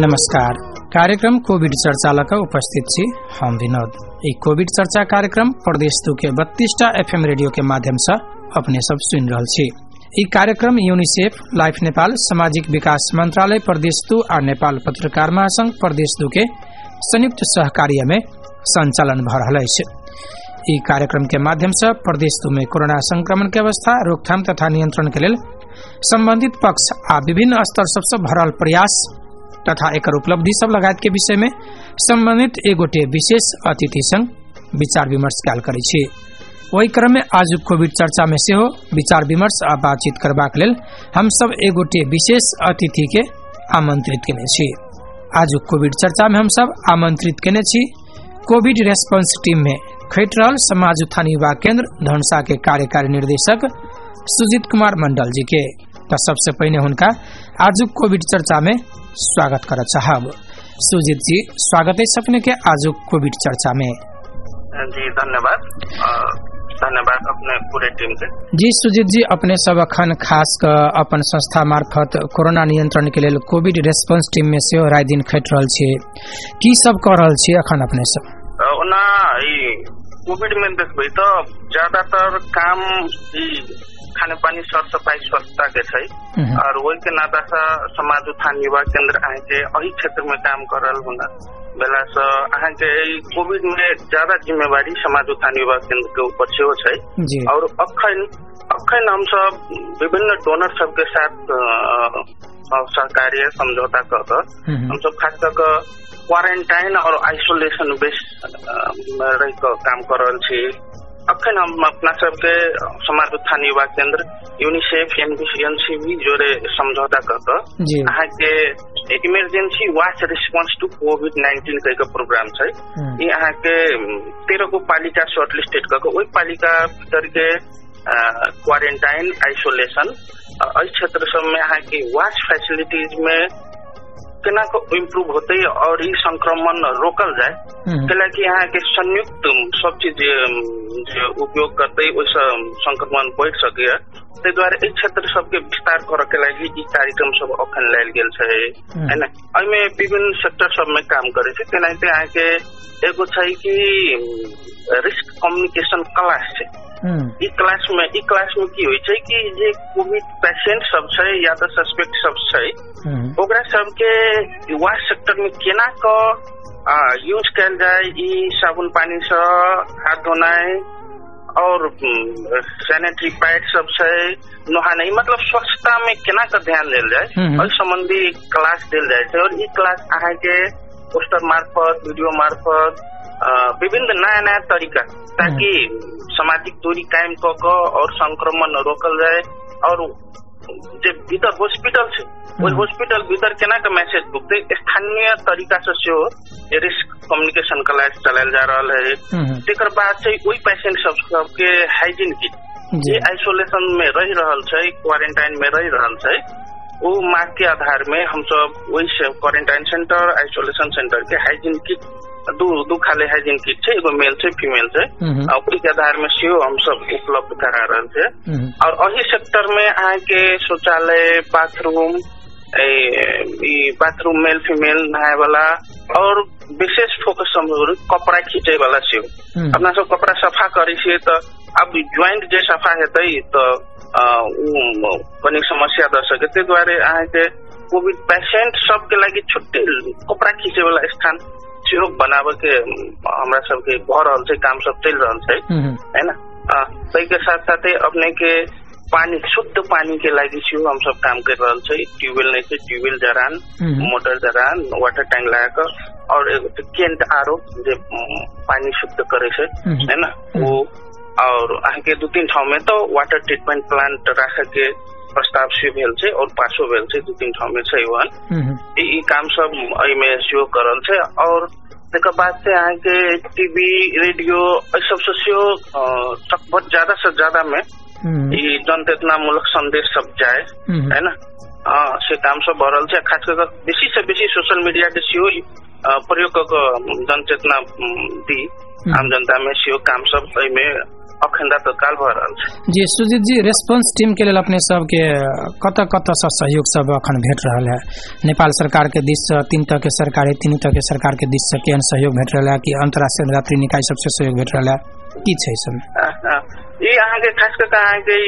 नमस्कार। कार्यक्रम कोविड चर्चा लक उपस्थित छी हम विनोद। ई कोविड चर्चा कार्यक्रम प्रदेश 2 के 32टा FM रेडियो के माध्यम से अपने सब सुन रहल छी। ई कार्यक्रम यूनिसेफ, लाइफ नेपाल, सामाजिक विकास मंत्रालय प्रदेश 2 और नेपाल पत्रकार महासंघ प्रदेश 2 के संयुक्त सहकार्य में संचालन भ रहल अछि। ई कार्यक्रम के माध्यम से प्रदेश 2 में कोरोना संक्रमण के अवस्था, रोकथाम तथा नियंत्रण के लेल संबंधित पक्ष आ विभिन्न स्तर सबसे भरल प्रयास तथा एकर उपलब्धि सब लगायत के विषय में संबंधित एगोटे विशेष अतिथि संग विचार विमर्श कयल करै छी। वही क्रम में आज कोविड चर्चा में सेहो विचार विमर्श आ बातचीत करबाक लेल हम सब एगोटे विशेष अतिथि के आमंत्रित केने छी। आज कोविड चर्चा में हम सब आमंत्रित केने छी कोविड रेस्पॉन्स टीम में खैट रहल समाज उत्थान युवा केंद्र धनुषा के कार्यकारी निर्देशक सुजीत कुमार मंडल जी के। तो सबसे पहले उनका आज कोविड चर्चा में स्वागत कर चाहब। सुजीत जी, स्वागत है सपने के आज कोविड चर्चा में। जी धन्यवाद। धन्यवाद अपने पूरे टीम के। जी सुजीत जी, अपने सब अखन खास कर अपन संस्था मार्फत कोरोना नियंत्रण के लिए कोविड रेस्पॉन्स टीम में से राय दिन खैट रहल छी, की सब कर रहल छी अखन अपने सब? ओना कोविड में देखबै तो ज्यादातर काम खाने पानी सर सफाई स्वच्छता के छै और वही के नाता से समाज उत्थान युवा केंद्र अहाँ के अही क्षेत्र में काम कर रहल हुना बेला से अहाँ के कोविड में ज्यादा जिम्मेवारी समाज उत्थान युवा केंद्र के ऊपर सेहो छै। और अखन हम सब विभिन्न डोनर सब के साथ सहकार्य समझौता कर हम सब खास कर क्वारंटाइन और आइसोलेशन बेस्ड रह काम कर रहल छी। अखन हम अपना सबके समाज उत्थान युवा केंद्र यूनिसेफ एनसीबी जोड़े समझौता कर अहाँ के इमरजेंसी वाच रिस्पांस टू कोविड-19 के प्रोग्राम छै। ये अहाँ के 13 गो पालिका शॉर्टलिस्टेड कर वही पालिका भीतर के क्वारंटाइन आइसोलेशन इस क्षेत्र सब में अहाँ के वाच फैसिलिटीज में केना को इम्प्रूव होते और ये संक्रमण रोकल जाए कैलाकि यहाँ के संयुक्त सब चीज उपयोग करते वैसे संक्रमण बढ़ सके ते द्वारा इस क्षेत्र सबके विस्तार करे के लगी ई कार्यक्रम सब अखन लायल गेल छै है ना। एमे विभिन्न सेक्टर सब में काम करे छै। तेनाहिते अहाँ के एगो छै कि रिस्क कम्युनिकेशन क्लास छै। ई क्लास में की होय छै कि जे कोविड पेशेंट सब छै या तो सस्पेक्ट सब छै ओकरा सबके वाच सेक्टर में केना क यूज कैल जाए, ई साबुन पानी से हाथ धोनाय और सैनिटरी पैड सब छै नहाना, मतलब स्वच्छता में केना क ध्यान देल जाए और संबंधी क्लास देल जाए छै। और ई क्लास अहाँ के पोस्टर मार्फत, वीडियो मार्फत विभिन्न नया नया तरीका ताकि सामाजिक दूरी कायम क और संक्रमण रोकल जाए और जे भीतर हॉस्पिटल छै वही हॉस्पिटल भीतर केना के मैसेज बुकते स्थानीय तरीका से रिस्क कम्युनिकेशन क्लास चलायल जा रहा है। तेकर बाद से वही पेशेंट सबके हाइजीन किट जे आइसोलेशन में रह रहल छै, क्वारंटाइन में रह रहल छै, वो मार्क के आधार में हम सब वही क्वारंटाइन सेंटर आइसोलेशन सेंटर के हाइजीन किट दू खाले हाइजीन किट छै, एगो मेल छै फीमेल छै और के आधार में सीओ हम सब उपलब्ध करा रहल छै। और अही सेक्टर में अहाँ के शौचालय, बाथरूम मेल फीमेल नहाय वाला और विशेष फोकस कपड़ा खींचे वाला सेहो अपना सब कपड़ा सफा करे छियै तो अब ज्वाइंट जे सफा हेतै तो कनी समस्या द सके ते द्वारे अहाँ के कोविड पेशेंट सब के लगी छुट्टी कपड़ा खींचे वाला स्थान सेहो बनावे के हमरा सबके भ रहल छै, काम सब चल रहल छै है ना। तै के साथ साथे अपने के पानी शुद्ध पानी के लागि सेहो हम सब काम कर रहल छै। ट्यूबवेल नहीं छै, tubewell Jaran, motor Jaran, water tank लगा कर और एगो केंट आरो जे पानी शुद्ध करे छै है ना वो। और अहाँ के 2-3 ठाव में तो वाटर ट्रीटमेंट प्लांट राखे के प्रस्ताव से भेल छै और पासो भेल छै, 2-3 ठाव में छै वहां ई काम सब एहि में सेहो करल छै। और तेकर बाद से अहाँ के टीवी रेडियो सब से सेहो बहुत ज्यादा से ज्यादा में ई जनचेतना मूलक संदेश सब जाए है ना। से काम सब बढ़ल छै। खास कर बेसी से बेसी सोशल मीडिया के सेहो प्रयोग जनचेतना दी आम जनता में से काम सब में अखंडा तत्काल भ रहल छै। जी सुजीत जी, रेस्पॉन्स टीम के लेल अपने सबके कत से सहयोग सब अखन भेट रहल है? नेपाल सरकार के दिश से, तीन तरह के सरकार है, तीनों तरह के सरकार के दिश से केहन सहयोग भेट रहल है कि अंतर्राष्ट्रीय यात्री निकाय सबसे सहयोग भेट रहल है की छै सब? ये अहाँ के खास करके अहाँ के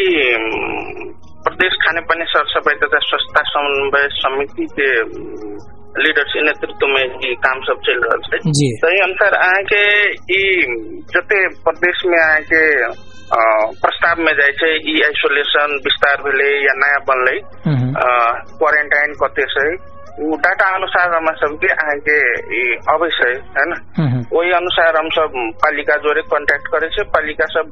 प्रदेश खाने पानी सरसफाई तथा स्वच्छता समन्वय समिति के लीडरशिप नेतृत्व में ये काम सब चल रहा है। सही अनुसार अहाँ के जते प्रदेश में अहाँ के प्रस्ताव में जाए छै ई आइसोलेशन विस्तार भेले या नया बनले क्वारंटाइन कते से वो डाटा अनुसार हम सबके अहाँ के अबै छै है ना, वही अनुसार हम सब पालिका जोरे कांटेक्ट करे छै। पालिका सब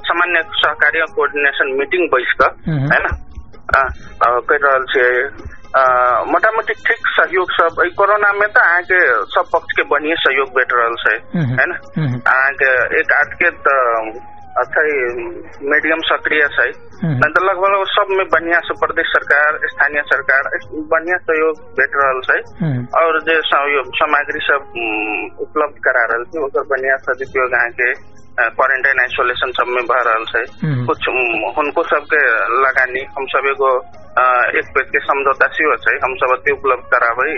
सामान्य सहकार्य कोऑर्डिनेशन मीटिंग बैस क है ना कर रहल छै। मोटामोटी ठीक सहयोग सब कोरोना में तो अहाँ के सब पक्ष के बढ़िया सहयोग भेट रहल छै है ना। अहाँ के एक आध के अच्छा मीडियम सक्रिय है न तो लगभग सब में बढ़िया से प्रदेश सरकार स्थानीय सरकार बढ़िया सहयोग भेट रहल छै और जो सामग्री सब उपलब्ध करा रहल छै ओकर बढ़िया सदुपयोग अहाँ के क्वारंटाइन आइसोलेशन सब में भर रहल छै। कुछ उनको सबके लगानी हम सब एगो एक पेज के समझौता सेहो छै हम सब अति उपलब्ध कराबै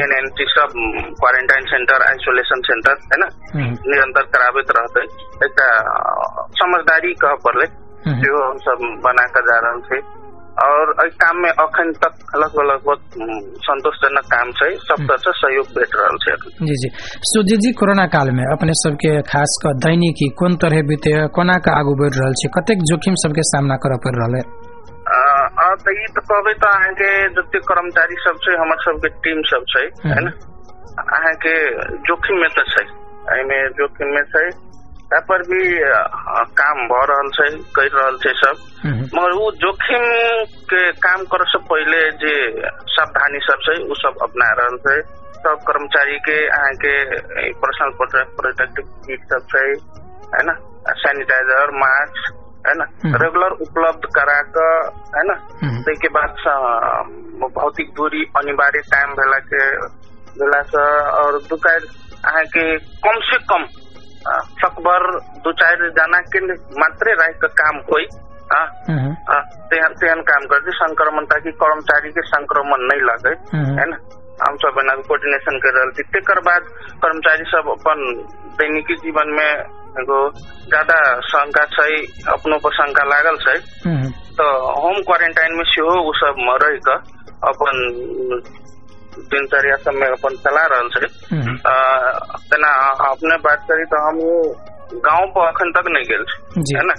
एनएनटी सब क्वारंटाइन सेंटर आइसोलेशन सेंटर है ना निरंतर कराबैत रहते। एक समझदारी कह पड़े जो हम सब बना कर जा रहल छै और काम में अखन तक लगभग संतोषजनक काम छै, सब तरह से सहयोग भेट रहल छै। जी जी सुजीत जी, कोरोना काल में अपने सबके खास कर दैनिकी कोन तरह बीते, कोना का आगू बढ़ रहल छै, कतेक जोखिम सबके सामना करऽ पड़ रहल है? तो ये तो कहबे तो अहाँ के जते कर्मचारी सब छै हमर सबके टीम सब छै है ना, अहाँ के जोखिम में तो छै, एमे जोखिम में छै पर भी काम भ रहल छै कर रहल छै सब। मगर वो जोखिम के काम करे से पहले जे सावधानी सब छै वो सब अपना रहल छै। सब कर्मचारी के अहाँ के पर्सनल प्रोटेक्टिव किट सब छै है ना, सैनिटाइजर मास्क है ना रेगुलर उपलब्ध करा के है ना। के बाद भौतिक दूरी अनिवार्य टाइम भेला से और दुकान अहाँ के कम से कम सकबर 2-4 जना के मात्रे रह के काम कोई तेहन काम कर संक्रमण ताकि कर्मचारी के संक्रमण नहीं लगे है ना। हम सब एना कोऑर्डिनेशन कर रहल छी। तेकर बाद कर्मचारी सब अपन दैनिकी जीवन में एगो ज्यादा शंका छै, अपनों पर शंका लागल छै तो होम क्वारंटाइन में सेहो उ सब रह के अपन दिनचर्या सब में अपन चला रहल छै। तना अपने बात करी तो हम गांव पर अखन तक नहीं गेल है ना,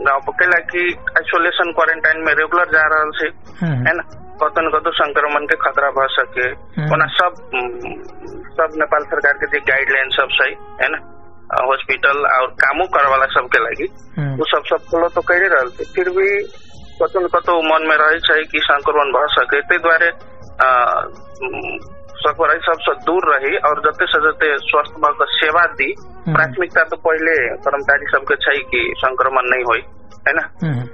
गांव पर कैला कि आइसोलेशन क्वारंटाइन में रेगुलर जा रहल छै है ना, कतो न कतो संक्रमण के खतरा भ सके ओना सब नेपाल सरकार के जे गाइडलाइन सब छै है ना हॉस्पिटल और कामो करे वाला सबके लगी वो सब फॉलो तो कर रहल छै। फिर भी कतो न कतो मन में रहे छै कि संक्रमण भ सके, ते द्वारे सकबर सबसे दूर रही और जते से जते स्वास्थ्य विभाग सेवा दी। प्राथमिकता तो पहले कर्मचारी सबके छै कि संक्रमण नहीं होई है ना,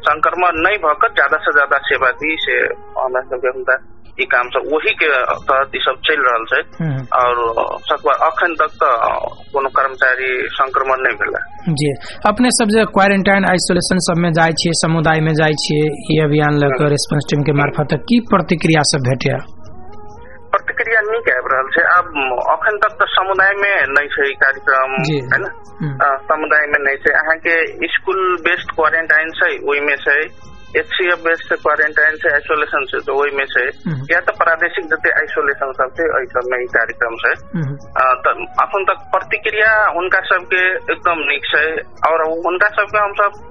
संक्रमण नहीं भकर ज्यादा से ज्यादा सेवा दी से हमरा सबके हुनका ई काम सब वही के तहत ई सब चल रहल छै और सकबर अखन तक तो कोनो कर्मचारी संक्रमण नहीं भेला। जी अपने सब जे क्वारंटाइन आइसोलेशन सब में जाय छियै, समुदाय में जाय छियै, ई अभियान लेकर रेस्पॉन्स टीम के मार्फत की प्रतिक्रिया सब भेटैया? प्रतिक्रिया नीक आबि रहल छै। अब अखन तक तो समुदाय में नहीं छै कार्यक्रम है ना, समुदाय में नहीं छै। अहाँ के स्कूल बेस्ड क्वारंटाइन छै ओहि में छै, HCF बेस्ड क्वारंटाइन छै, आइसोलेशन छै तो ओहि में छै, या तो प्रादेशिक जते आइसोलेशन सब छै एहि सब में ई कार्यक्रम छै। अखन तक प्रतिक्रिया उनका सबके एकदम नीक छै और उनका सबके हम सब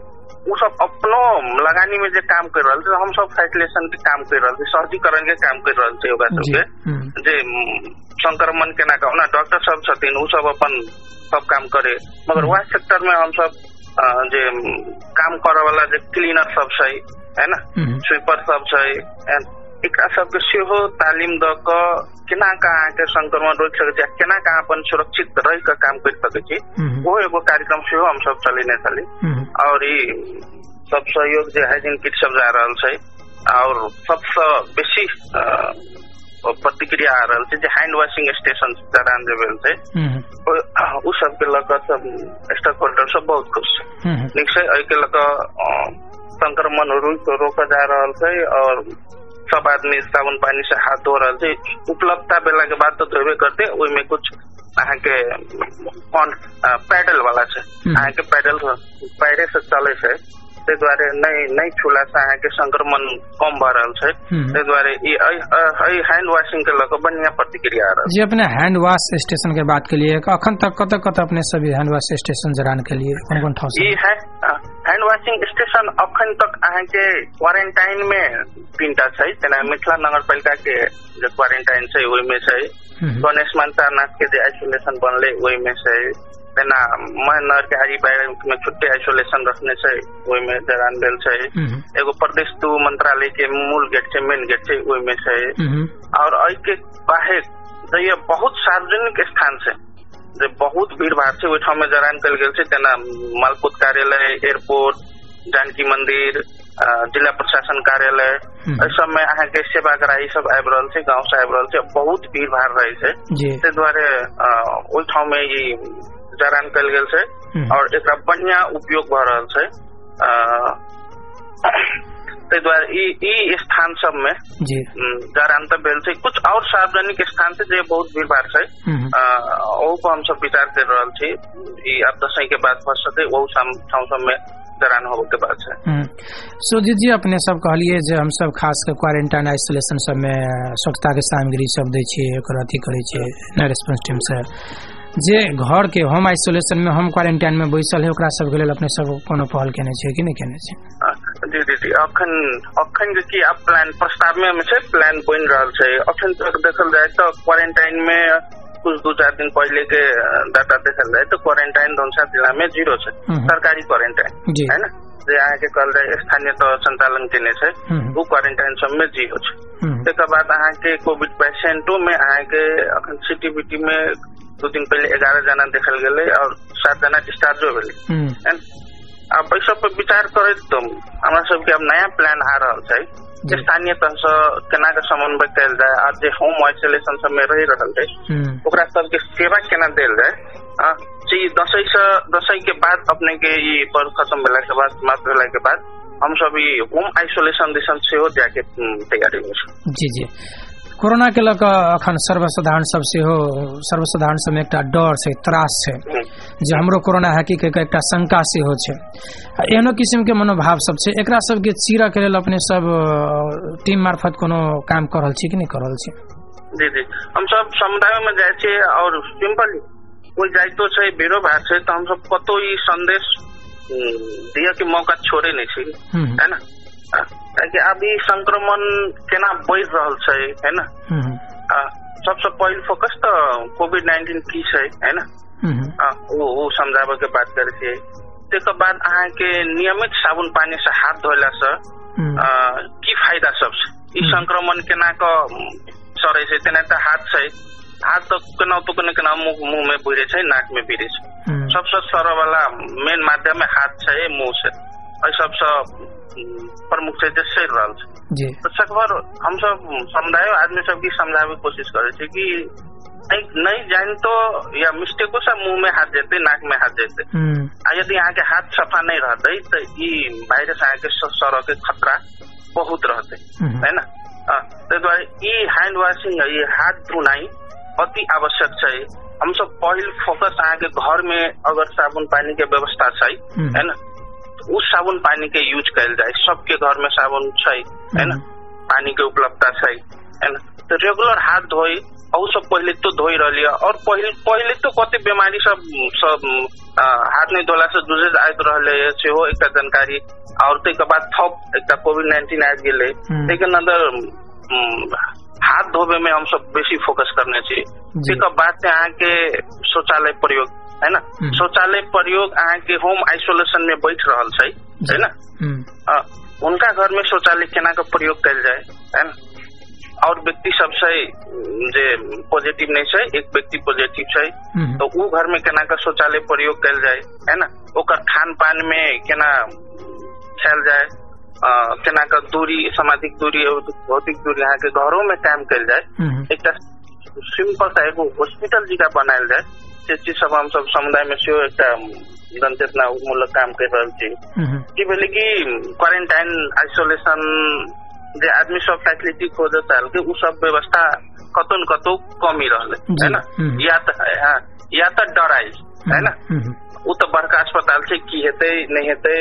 वो सब अपनो लगानी में जे काम कर रहल छै, हम सब फैसिलेशन के काम कर रहल छै, सहजीकरण के काम कर रहल छै ओकरा सबके जे संक्रमण केना कहना डॉक्टर सब छथिन उ सब अपन सब काम करे। मगर वह सेक्टर में हम सब जे काम करे वाला जे क्लीनर सब छै है ना, स्वीपर सब छै, एकरा सबके सेहो तालीम द क केना कहाँ के संक्रमण रोक सके छी, केना कहाँ अपन सुरक्षित रह के काम कर सके छी, वो एगो कार्यक्रम सेहो हम सब चलेने छली। और ई सब सहयोग जे हाइजीन किट सब जा रहल छै और सबसे बेसी प्रतिक्रिया आ रहा है हैंड वॉशिंग स्टेशन जरान देवेल से उ सब के लगा सब स्टेक होल्डर सब बहुत खुश निश्चय एहि के लगा संक्रमण रोका जा रहा है और सब आदमी साबुन पानी से हाथ धो रहा है। उपलब्धता बेला के बाद तो धोबे करते ओहि में कुछ अहाँ के पैडल वाला है अहाँ के पैडल पैरे से चले से ते द्वारे नहीं छूला से अहाँ के संक्रमण कम भ रहा है। ते द्वारे हैंड वॉशिंग के लगा बढ़िया प्रतिक्रिया आ रहा है। जी अपने हैंड वॉश स्टेशन के बात के लिए अखन तक कत अपने सभी हैंड वॉश स्टेशन जरान के लिए कौन ठाव हैंड वॉशिंग स्टेशन अखन तक अहाँ के क्वारंटाइन में 3टा है तेना मिथिला नगर पालिका के जो क्वारंटाइन है वही में है गणेश मंत्रानाथ के जो आइसोलेशन बनले वही में से तेना महानगर के हाजी बैरक में छुट्टे आइसोलेशन रखने से वही में जरान बेल है। एगो प्रदेश 2 मंत्रालय के मूल गेट से मेन गेट से वही में से और एहि के बाहर जो ये बहुत सार्वजनिक स्थान से जो बहुत भीड़ भाड़ से ओहि ठाम में जरान कल गेल छै तेना मालपुत कार्यालय एयरपोर्ट जानकी मंदिर जिला प्रशासन कार्यालय सब में अहाँ के सेवाग्राही सब आबि रहल छै गाँव से आबि रहल छै बहुत भीड़ भाड़ रहे छै ते द्वारे ओहि ठाम में ई जरान कल गेल छै और एकरा बढ़िया उपयोग भ रहल छै। ते द्वारे ई स्थान सब में जरान तो भेल छै कुछ और सार्वजनिक स्थान से जे बहुत भीड़ भाड़ छै ओहू पर हम सब विचार कर रहल छी ई अब दशई के बाद भऽ सके ओहू ठाम सब में जरान होबे के बात है। सुजीत जी अपने सब कहलिए जे हम सब खास के क्वारंटाइन आइसोलेशन सब में स्वच्छता के सामग्री सब दै छियै ओकर अथी करे छियै नया रेस्पॉन्स टीम से जे घर के होम आइसोलेशन में होम क्वारंटाइन में बैसल है ओकरा सब के लेल अपने सब कोनो पहल केने छै कि नहीं केने छै? जी अखन जे की अब प्लान प्रस्ताव में छै प्लान बन रहल छै। अखन तक देखल जाए तो क्वारंटाइन में कुछ 2-4 दिन पहले के डाटा देखल जाए तो क्वारंटाइन धनसा जिला में 0 है सरकारी क्वारंटाइन है ना जे अहाँ के कहल जाए स्थानीय तो संचालन केने छै वो क्वारंटाइन सब में 0 है। तक बाद अहाँ के कोविड पेशेंटों में अहाँ के अखन सिटीबीटी में 2 दिन पहले 11 जना देखल गेले और 7 जना डिस्चार्जो भेले। अब एहि सब पर विचार करे तो हमरा सब के अब नया प्लान आ रहा है स्थानीय तह से केना के समन्वय कयल जाए आज जे होम आइसोलेशन सब में रहि रहल है ओकरा सब के सेवा केना देल जाए। दशई के बाद अपने के ई पर्व खत्म भेला के बाद समाप्त भेला के बाद हम सब ई होम आइसोलेशन दिसन से हो जाके तैयारी में छी। जी कोरोना के लक अखन सर्वसाधारण सब में एकटा डर छै त्रास छै जे हमरो कोरोना है कि एकटा शंका से हो छै एहनो किस्म के मनोभाव सब छै एकरा सब के चीरा के लेल अपने सब टीम मार्फत कोनो काम कर रहल छी कि नहीं कर रहल छी? जी हम सब समुदाय में जाय छियै और सिंपल कोई जाइतो छै बेरो भार छै तो हम सब कतो ई संदेश दिया के मौका छोड़े नहीं छी है ना कि अभी संक्रमण केना बढ़ रहा है ना सबसे पहले फोकस तो कोविड-19 की है ना वो समझावे के बात करे छियै। तक बाद अहाँ के नियमित साबुन पानी से हाथ धोला से की फायदा सब ई संक्रमण केना क सरे छै तेना त हाथ तो केना मुंह में बुझे छै नाक में बिरे छै सबसे सरल वाला मेन माध्यम में हाथ छै मुंह से सबसे प्रमुख से सही रहा है। तो सकभर हम सब समुदाय आदमी सब की समझावे की कोशिश करे छे कि नहीं जान तो या मिस्टेको से मुंह में हाथ देते नाक में हाथ देते यदि यहाँ के हाथ सफा नहीं रहते तो ये वायरस यहाँ के सर के खतरा बहुत रहते है ना। तो द्वारा ये हैंड वॉशिंग ये हाथ धुनाई अति आवश्यक है। हम सब पहले फोकस यहाँ के घर में अगर साबुन पानी के व्यवस्था है ना उस साबुन पानी के यूज कल जाए सबके घर में साबुन है ना पानी के उपलब्धता है ना तो रेगुलर हाथ धोई और सब पहले तो धोई रही और पहले तो कते बीमारी सब हाथ नहीं धोला से दूसरे आयत रहे एक जानकारी और तक बाद थप एक कोविड-19 आ गए लेकिन अंदर हाथ धोबे में हम सब बेसी फोकस करने चाहिए। एक बात है अहाँ के शौचालय प्रयोग है ना शौचालय प्रयोग अहाँ के होम आइसोलेशन में बैठ रहा है ना उनका घर में शौचालय केना का प्रयोग कल जाए है ना और व्यक्ति सबसे जे पॉजिटिव नहीं है एक व्यक्ति पॉजिटिव है तो वो घर में केना का शौचालय प्रयोग कल जाए है ना ओकर खान पान में केना खायल जाए केना का दूरी, सामाजिक दूरी और भौतिक दूरी यहाँ के घरों में काम कल जाए, एक सिंपल सा एगो हॉस्पिटल जी का बनायल जाए, से चीज सब हम सब समुदाय में से एक जनचेतना मूलक काम कर रहे छी कि बोले कि क्वारंटाइन आइसोलेशन जे आदमी सब फैसिलिटी खोज चाल के उ सब व्यवस्था कतौ न कतौ कमी रहले है ना, या तो डराई है ना, उ तो बड़का अस्पताल से की हेते नहीं हेते,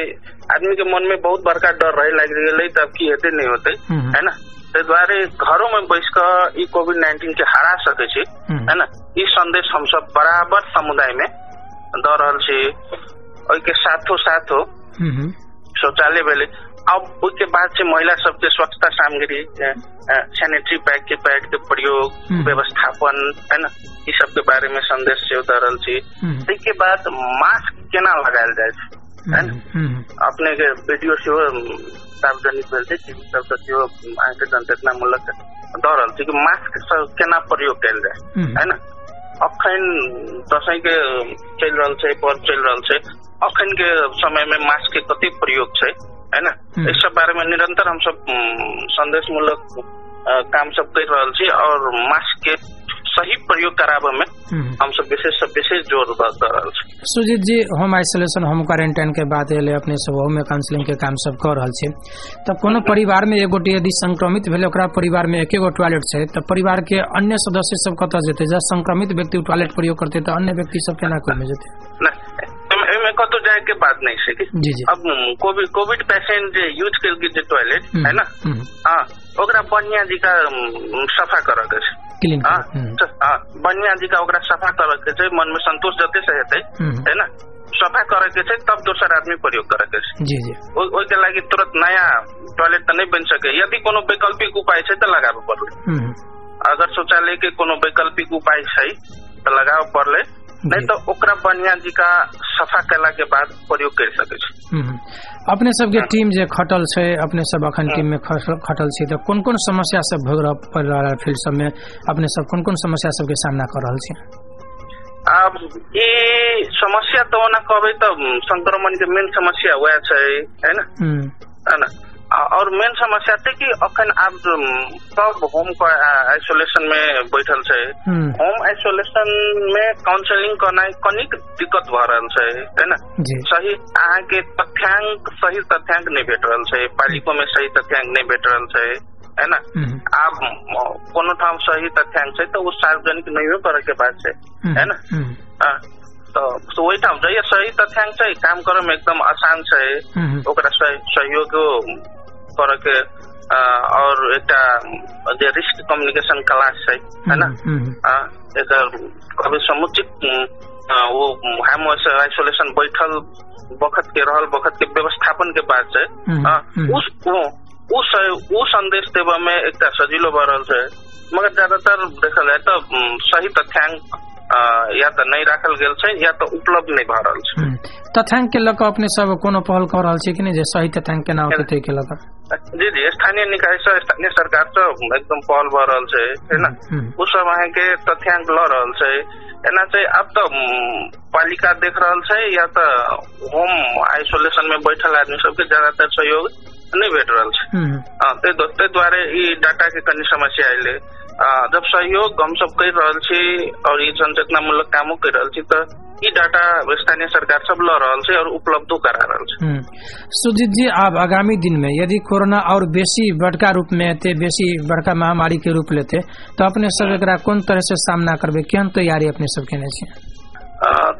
आदमी के मन में बहुत बड़का डर रहे लग गए तब की हेते नहीं होते है ना, ते द्वारे घरों में बैठ कर कोविड-19 के हरा सके छी है ना, ई संदेश हम सब बराबर समुदाय में द रहल छी। और के साथो साथो शौचालय बेले अब उसके बाद से महिला सबके स्वच्छता सामग्री, सैनिटरी पैड के प्रयोग, व्यवस्थापन है ना, इस सब के बारे में संदेश से उतरल छी। इसके बाद मास्क केना लगायल जाए है ना, अपने के वीडियो से सार्वजनिक भेल छै, टीवी सब से आके जनचेतना मूलक द रहल छी कि मास्क केना प्रयोग कयल जाए है ना। अखन दशैं के चल रहल छै, पर्व चल रहल छै, अखन के समय में मास्क के कते प्रयोग छै है ना, इस सब बारे में निरंतर हम सब संदेश मूलक काम सब कर रहल छी और मास्क के सही प्रयोग कराबे में हम सब विशेष जोर दे रहल छी। सुजीत जी, होम आइसोलेशन, होम क्वारंटाइन के बाद एले अपने सब होम काउंसलिंग के काम सब कर रहल छी, तब कोनो परिवार में एगो यदि संक्रमित भेले, ओकरा परिवार में एकेगो टॉयलेट छै, तब परिवार के अन्य सदस्य सब कतऽ जेते? जब संक्रमित व्यक्ति टॉयलेट प्रयोग करते तो अन्य व्यक्ति सब केना कर में जेते? में कतो जाए के बात नहीं है कि जी जी। अब कोविड पेशेंट जे यूज कर के टॉयलेट है ना, हाँ ओकरा बढ़िया जी का सफा कर के छै, बढ़िया जी का ओकरा सफा कर के छै, मन में संतोष जते से हेते है ना, सफा करे के छै, तब दोसर आदमी प्रयोग करे के छै। जी जी। ओइ के लागि तुरंत नया टॉयलेट तो नहीं बन सके, यदि कोनो वैकल्पिक उपाय छै तो लगाबे पड़ले। अगर शौचालय के कोनो वैकल्पिक उपाय छै तो लगाबे पड़ले, नहीं तो ओकरा बढ़िया जी का सफा कला के बाद प्रयोग कर सके छै। अपने सबके टीम जे खटल छै, अपने सब अखन टीम में खटल छी, तो कोन कोन समस्या सब भोग पड़ रहा है फील्ड सब में, अपने सब कोन कोन समस्या सब के सामना कर रहल छी? अब ये समस्या तो ना कहबे तो संक्रमण के मेन समस्या वह छै है ना, और मेन समस्या थे कि अखन अब सब होम आइसोलेशन में बैठल छै, होम आइसोलेशन में काउंसलिंग करना कनिक दिक्कत भ रहल छै है ना, सही अहाँ के सही तथ्यांक नहीं भेट रहल छै, पालिको में सही तथ्यांक नहीं भेट रहल छै है ना। आप कोनो ठाम सही तथ्यांक छै तो वो सार्वजनिक नहीं करे के बात छै है ना, तो वही ठाम जइए सही तथ्यांक छै, काम करे में एकदम आसान छै, ओकरा सहयोग करे के और एकटा जे रिस्क कम्युनिकेशन क्लास है ना, एकर कभी समुचित वो होम आइसोलेशन बैठल वक्त के रहल वक्त के व्यवस्थापन के बाद छै, उस संदेश देवे में एकटा सजीलो भ रहल छै, मगर ज्यादातर देखल जाए तो सही तथ्यांक या तो नहीं राखल गेल छै या तो उपलब्ध नहीं भ रहल छै। तथ्यांक के लक अपने सब कोनो पहल कर रहल छी कि नहीं, जे सही तथ्यांक केना होते के लक? जी जी, स्थानीय निकाय से स्थानीय सरकार से एकदम पहल भ रहल छै है ना, उस सब अहाँ के तथ्यांक ल रहल छै, एना छै अब तो पालिका देख रहल छै या तो होम आइसोलेशन में बैठल आदमी सबके ज्यादातर सहयोग नहीं भेट रहल छै, ते द्वारे ई डाटा के कनी समस्या आइले। जब सहयोग हम सब कर रहल छी और ये जनचेतना मूलक कामो कर रहल छी तो ई डाटा स्थानीय सरकार सब ल रहल छै और उपलब्धो करा रहल छै। सुजीत जी, आप आगामी दिन में यदि कोरोना और बेसी बड़का रूप में एते, बेसी बड़का महामारी के रूप लेते, तो अपने सब एकरा कोन तरह से सामना करबे, केहन तैयारी अपने सब केने छी?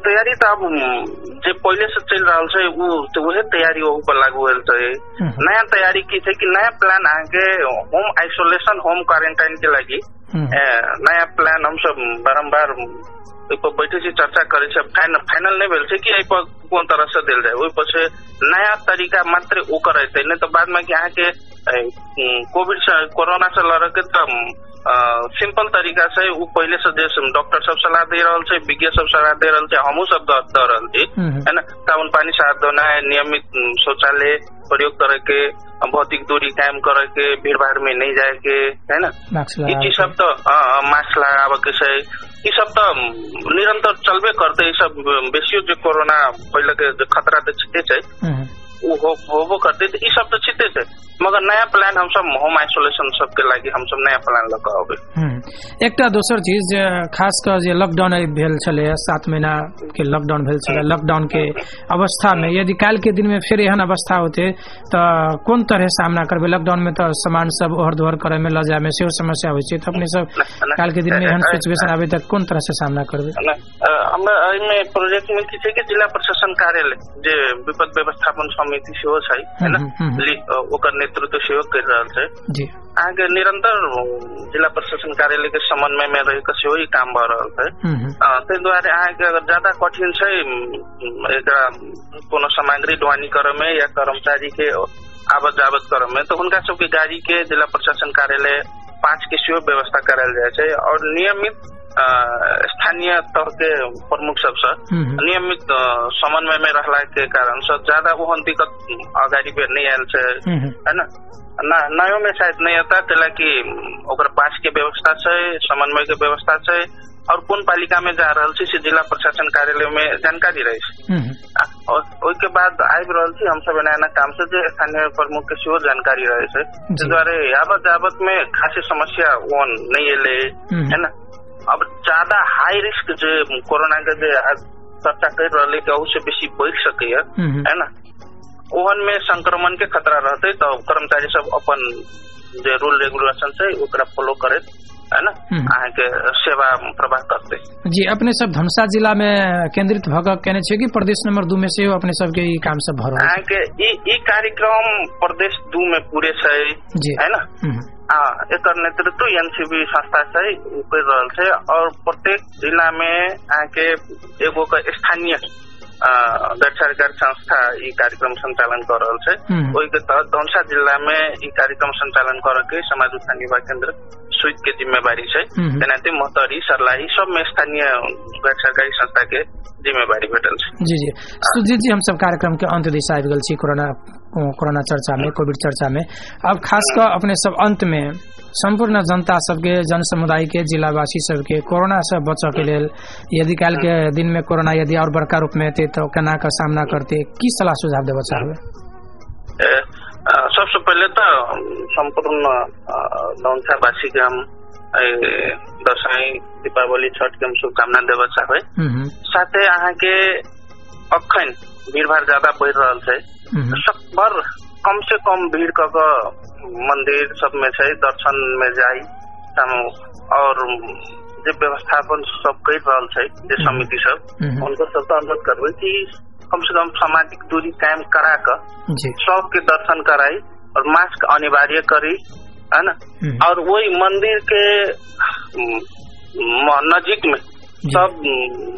तैयारी तो अब जे पहले से चल रहा है वही तैयारी वह पर लागू होल छै। नया तैयारी की थे कि नया प्लान आगे होम आइसोलेशन होम क्वारंटाइन के लगी नया प्लान हम सब बारम्बार बैठे से चर्चा करे छै, फाइनल नहीं भेल छै कि एहि पर कोन तरह से दिल जाए, ओहि पर से नया तरीका मात्र ओ करते, नहीं तो बाद में कि अहाँ के कोविड से कोरोना से लड़े के तो सिंपल तरीका से वो पहले से डॉक्टर सब सलाह दे रहा है, विज्ञ सब सलाह दे रहा है, हमू सब दे रहा है ना, साबुन पानी साथ धोना है, नियमित शौचालय प्रयोग करे के, भौतिक दूरी कायम करे के, भीड़ भाड़ में नहीं जाए के है ना, ये सब तो मास्क लगावे के छै, ये सब तो निरंतर चलबे करते, ये सब बेसियो जो कोरोना पहले के जो खतरा तो छिटे छै वो होबो करते, ये सब तो छिटे छै, मगर नया प्लान हम सब होम आइसोलेशन सबके लागि हम सब नया प्लान लऽ कऽ अबै। एकटा दोसर चीज खास कऽ जे लॉकडाउन भेल छलै 7 महीना के लॉकडाउन भेल छलै, लॉकडाउन के अवस्था में यदि काल्हि के दिन में फिर एहन अवस्था होते तो कोन तरह सामना करबै? लॉकडाउन में तो सामान सब ओहर दोहर करे में ल जाए में सेहो समस्या होइ छै, तो अपने सब काल्हि के दिन में एहन सिचुएशन आबे तक कोन तरह से सामना करबै? हमरा एहिमे प्रोजेक्ट में की छै कि जिला प्रशासन कार्यालय जे विपद व्यवस्थापन समिति सेहो छै है ना, ओकर नेतृत्व सेहो कर रहल छै जी। आगे निरंतर जिला प्रशासन कार्यालय के समन्वय में रह के सेहो ही काम भ रहल छै। ताहि दुआरे अहाँके अगर ज्यादा कठिन छै एकरा कोनो सामग्री ढुवानी करे में या कर्मचारी के आवत जावत करे में, तो हुनका सबके गाड़ी के जिला प्रशासन कार्यालय 5 के सेहो व्यवस्था करायल जाय छै और नियमित स्थानीय तौर के प्रमुख सबसे नियमित समन्वय में रहला के कारण से ज्यादा ओहन दिक्कत अगाडि बेर नहीं आयल छै है ना। नयो में शायद नहीं आता कैला कि ओकर पास के व्यवस्था छै, समन्वय के व्यवस्था छै और कोन पालिका में जा रहल छै से जिला प्रशासन कार्यालय में जानकारी रहे छै। और ओके बाद आबि रहल छी हम सब नया काम से जे स्थानीय प्रमुख के सेहो जानकारी रहे छै, ताहि दुआरे आवत जावत में खासी समस्या ओहन नहीं एले है ना। अब ज्यादा हाई रिस्क जो कोरोना के जो चर्चा कर रहे थे उससे बेसी बढ़ सके है ना, ओहन में संक्रमण के खतरा रहते तो कर्मचारी सब अपन जो रूल रेगुलेशन से ओकरा फॉलो करे है ना, अहाँ के सेवा प्रवाह करते जी। अपने सब धनुषा जिला में केंद्रित भग केने छै कि प्रदेश नंबर 2 में से अपने सब के ई काम सब भ रहल छै? अहाँ के ई कार्यक्रम प्रदेश 2 में पूरे छै जी है ना। एक नेतृत्व एनसीबी संस्था से कर रहल छै और प्रत्येक जिला में आके एगो स्थानीय गैर सरकारी संस्था ई कार्यक्रम संचालन कर रहल छै। ओहि के तहत धनुषा जिला में ई कार्यक्रम संचालन करे के समाज उत्थान युवा केंद्र स्वीट के जिम्मेवारी छै। तेनाहिते मोहतरी सरलाही सब में स्थानीय गैर सरकारी संस्था के जिम्मेवारी भेटल छै जी जी। सुजीत जी, हम सब कार्यक्रम के अंत दिशा आबि गेल छी कोरोना चर्चा में, कोविड चर्चा में। अब खास कर अपने सब अंत में संपूर्ण जनता सबके, जन समुदाय के, जिलावासी सबके कोरोना से बचऽ के लेल यदि काल के दिन में कोरोना यदि और बड़का रूप में एते तो केना का सामना करते, की सलाह सुझाव देबऽ चाहबै? सबसे पहले तो संपूर्ण धनुषावासी के हम दशैं, दीपावली, छठ के हम शुभकामना देबऽ चाहबै। साथे अहाँ के अखन भीड़ भाड़ ज्यादा बढ़ रहल छै, सकभर कम से कम भीड़ क मंदिर सब में छै दर्शन में जाई और जे व्यवस्थापन सब कर रहल छै जे समिति सब उनको सब अनुरोध करबै कि कम से कम सामाजिक दूरी कायम करा कर सबके दर्शन कराई और मास्क अनिवार्य करी है ना। और वही मंदिर के नजीक में सब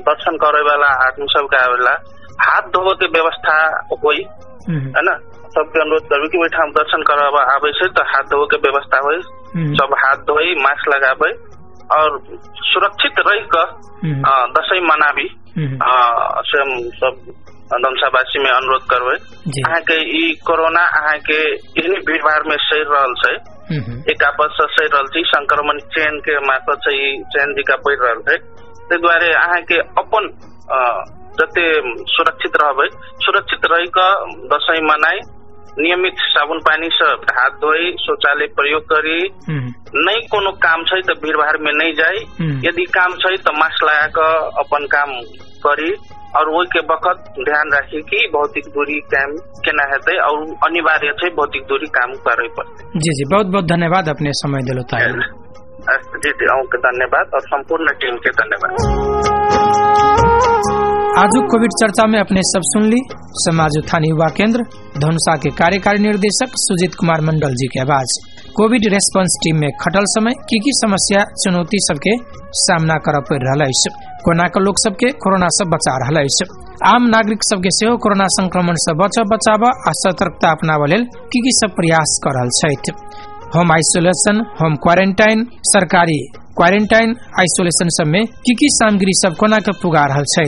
दर्शन करे वाला आदमी सब के आवेला हाथ धोवे के व्यवस्था होई है ना। सबके अनुरोध करबे कि ओहिठाम हम दर्शन करबा आबे छै तो हाथ धोवे के व्यवस्था होई, सब हाथ धोई, मास्क लगाबे और सुरक्षित रह कर दशैं मनाबी से हम सब धनुषावासी में अनुरोध करबे। अहाँ के ई कोरोना अहाँ के इतनी भीड़ भाड़ में सही रहल छै, एक आपस से सही रहल छै, संक्रमण चेन के मार्फत से ई चेन जी का बढ़ रहल छै। ताहि दुआरे अहाँ के अपन जते सुरक्षित रहबै, सुरक्षित रह कर दशैं मनाई, नियमित साबुन पानी से हाथ धोई, शौचालय प्रयोग करी, नहीं कोनो काम छै तो भीड़ भाड़ में नहीं जाई, यदि काम छै तो मास्क लगा कर अपन काम करी और वही के वक्त ध्यान रखी कि भौतिक दूरी कायम केना हेतै और अनिवार्य छै भौतिक दूरी काम करे पड़तै। जी जी, बहुत बहुत धन्यवाद अपने समय दिलो ताहिल। जी जी, अहूँ के धन्यवाद और संपूर्ण टीम के धन्यवाद। आज कोविड चर्चा में अपने सब सुन ली समाज उत्थान युवा केंद्र धनुषा के कार्यकारी निर्देशक सुजीत कुमार मंडल जी के आवाज। कोविड रेस्पॉन्स टीम में खटल समय की समस्या चुनौती सबके सामना कर पड़ रहा है, कोना के लोग सबके कोरोना से बचा रहा है, आम नागरिक सबके सेहो कोरोना संक्रमण से बचाव आ सतर्कता अपनाव लेल की सब प्रयास कर रहा है। होम आइसोलेशन, होम क्वारंटाइन, सरकारी क्वारंटाइन आइसोलेशन सब में की सामग्री सब कोना के पुगा रहल छै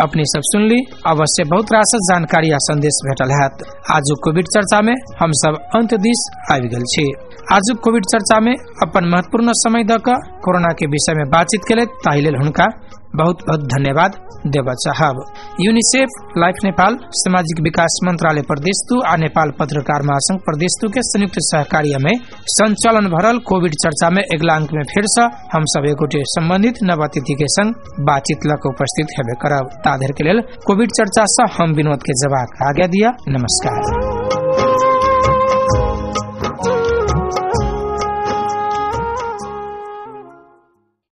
अपने सब सुन ली। अवश्य बहुत रास जानकारी आ संदेश भेटल हैत। आज कोविड चर्चा में हम सब अंत दिस आबि गेल छी। आज कोविड चर्चा में अपन महत्वपूर्ण समय द क कोरोना के विषय में बातचीत केले ताहि लेल हुनका बहुत बहुत धन्यवाद देवा चाहब। यूनिसेफ, लाइफ नेपाल, सामाजिक विकास मंत्रालय प्रदेश 2 आ नेपाल पत्रकार महासंघ प्रदेश 2 के संयुक्त सहकार्य में संचालन भरल कोविड चर्चा में अगला अंक में फिर से हम सब एगोटे संबंधित नव अतिथि के संग बातचीत लक उपस्थित हेबे करब। ताधर के लेल कोविड चर्चा से हम विनोद के जवाब आज्ञा दिया। नमस्कार।